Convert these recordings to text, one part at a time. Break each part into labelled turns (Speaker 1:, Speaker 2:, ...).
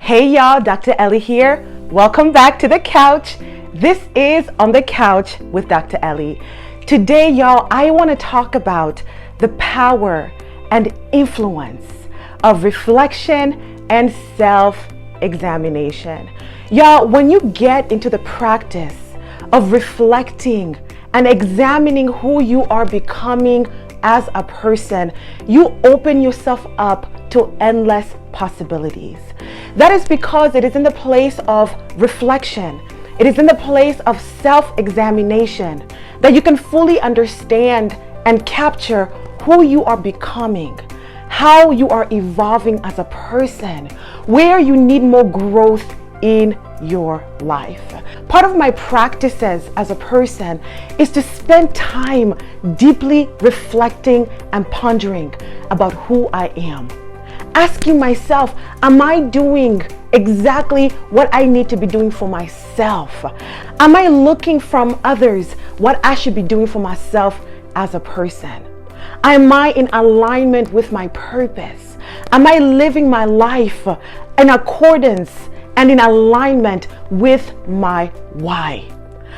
Speaker 1: Hey y'all, Dr. Elly here. Welcome back to the couch. This is On the Couch with Dr. Elly. Today, y'all, I want to talk about the power and influence of reflection and self-examination. Y'all, when you get into the practice of reflecting and examining who you are becoming as a person, you open yourself up to endless possibilities. That is because it is in the place of reflection, it is in the place of self-examination that you can fully understand and capture who you are becoming, how you are evolving as a person, where you need more growth in your life. Part of my practices as a person is to spend time deeply reflecting and pondering about who I am. Asking myself, am I doing exactly what I need to be doing for myself? Am I looking from others what I should be doing for myself as a person? Am I in alignment with my purpose? Am I living my life in accordance and in alignment with my why?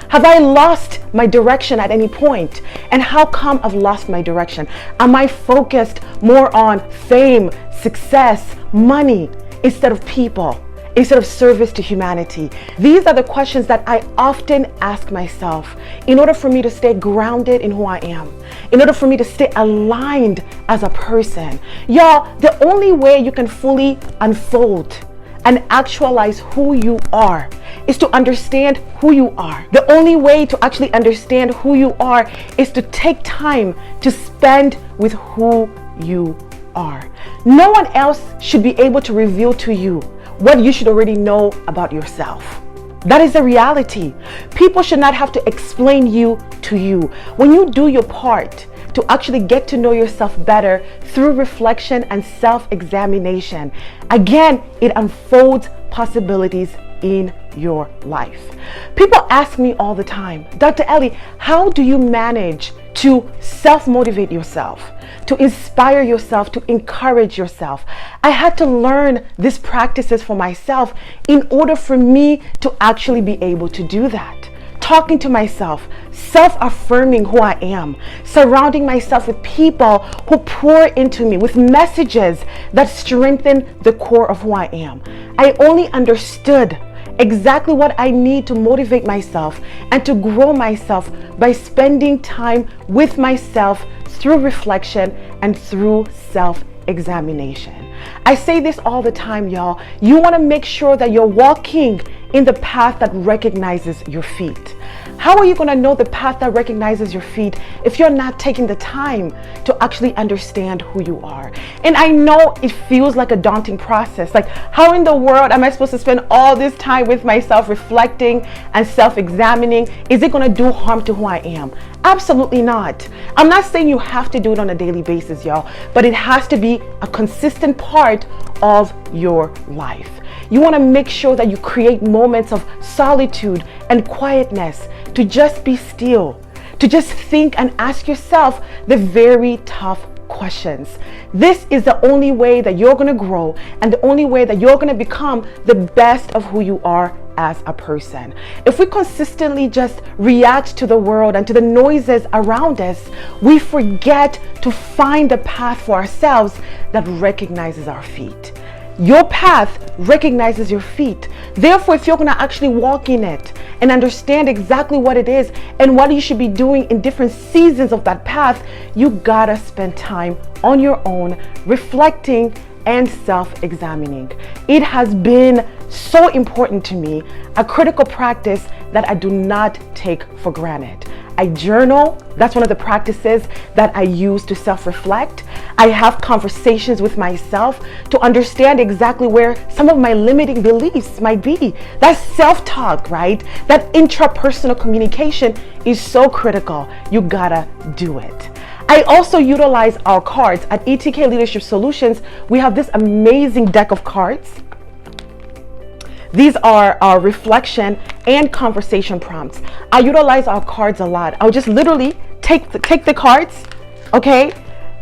Speaker 1: Have I lost my direction at any point? And how come I've lost my direction? Am I focused more on fame, success, money, instead of people, instead of service to humanity? These are the questions that I often ask myself in order for me to stay grounded in who I am, in order for me to stay aligned as a person. Y'all, the only way you can fully unfold and actualize who you are is to understand who you are. The only way to actually understand who you are is to take time to spend with who you are. No one else should be able to reveal to you what you should already know about yourself. That is the reality. People should not have to explain you to you. When you do your part to actually get to know yourself better through reflection and self-examination, again, it unfolds possibilities in your life. People ask me all the time, Dr. Elly, how do you manage to self-motivate yourself, to inspire yourself, to encourage yourself? I had to learn these practices for myself in order for me to actually be able to do that. Talking to myself, self-affirming who I am, surrounding myself with people who pour into me with messages that strengthen the core of who I am. I only understood exactly what I need to motivate myself and to grow myself by spending time with myself through reflection and through self-examination. I say this all the time, y'all. You want to make sure that you're walking in the path that recognizes your feet. How are you going to know the path that recognizes your feet if you're not taking the time to actually understand who you are? And I know it feels like a daunting process. Like, how in the world am I supposed to spend all this time with myself reflecting and self-examining? Is it going to do harm to who I am? Absolutely not. I'm not saying you have to do it on a daily basis, y'all, but it has to be a consistent part of your life. You want to make sure that you create moments of solitude and quietness to just be still, to just think and ask yourself the very tough questions. This is the only way that you're going to grow and the only way that you're going to become the best of who you are as a person. If we consistently just react to the world and to the noises around us, we forget to find the path for ourselves that recognizes our feet. Your path recognizes your feet. Therefore, if you're going to actually walk in it and understand exactly what it is and what you should be doing in different seasons of that path, you gotta spend time on your own, reflecting and self-examining. It has been so important to me, a critical practice that I do not take for granted. I journal. That's one of the practices that I use to self-reflect. I have conversations with myself to understand exactly where some of my limiting beliefs might be. That's self-talk, right? That intrapersonal communication is so critical. You gotta do it. I also utilize our cards. At ETK Leadership Solutions, we have this amazing deck of cards. These are our reflection and conversation prompts. I utilize our cards a lot. I'll just literally take the cards, okay,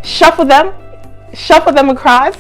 Speaker 1: shuffle them across,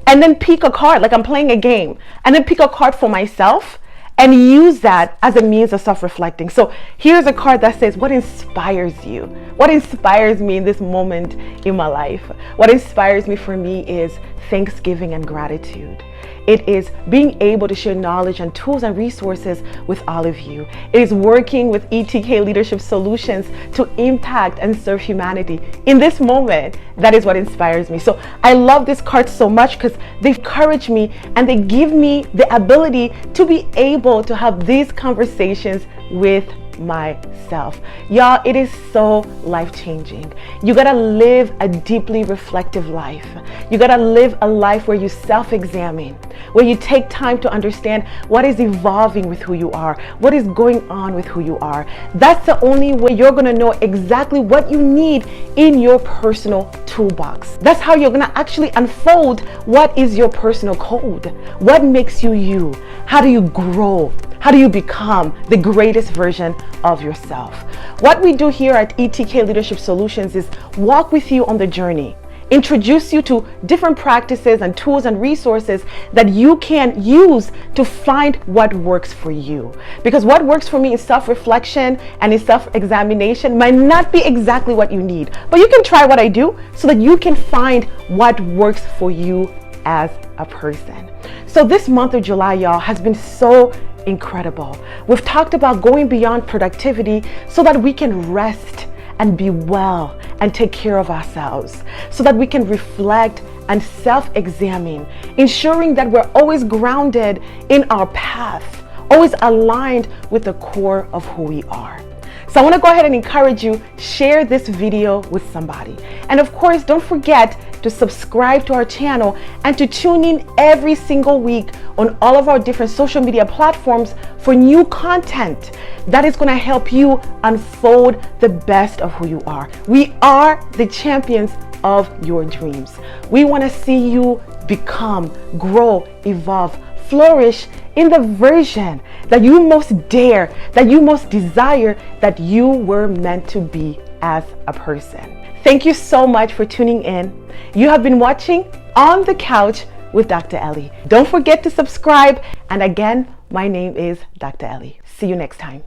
Speaker 1: and then pick a card, like I'm playing a game, and then pick a card for myself and use that as a means of self-reflecting. So here's a card that says, what inspires you? What inspires me in this moment in my life? What inspires me for me is thanksgiving and gratitude. It is being able to share knowledge and tools and resources with all of you. It is working with ETK Leadership Solutions to impact and serve humanity. In this moment, that is what inspires me. So I love this card so much because they encourage me and they give me the ability to be able to have these conversations with myself. Y'all, it is so life-changing. You gotta live a deeply reflective life. You gotta live a life where you self-examine, where you take time to understand what is evolving with who you are, what is going on with who you are. That's the only way you're gonna know exactly what you need in your personal toolbox. That's how you're gonna actually unfold what is your personal code. What makes you you? How do you grow? How do you become the greatest version of yourself? What we do here at ETK Leadership Solutions is walk with you on the journey, introduce you to different practices and tools and resources that you can use to find what works for you. Because what works for me in self-reflection and in self-examination might not be exactly what you need, but you can try what I do so that you can find what works for you as a person. So this month of July, y'all, has been so incredible. We've talked about going beyond productivity so that we can rest and be well and take care of ourselves, so that we can reflect and self-examine, ensuring that we're always grounded in our path, always aligned with the core of who we are. So I want to go ahead and encourage you, share this video with somebody. And of course, don't forget to subscribe to our channel and to tune in every single week on all of our different social media platforms for new content that is going to help you unfold the best of who you are. We are the champions of your dreams. We want to see you become, grow, evolve, flourish in the version that you most dare, that you most desire, that you were meant to be as a person. Thank you so much for tuning in. You have been watching On the Couch with Dr. Elly. Don't forget to subscribe. And again, my name is Dr. Elly. See you next time.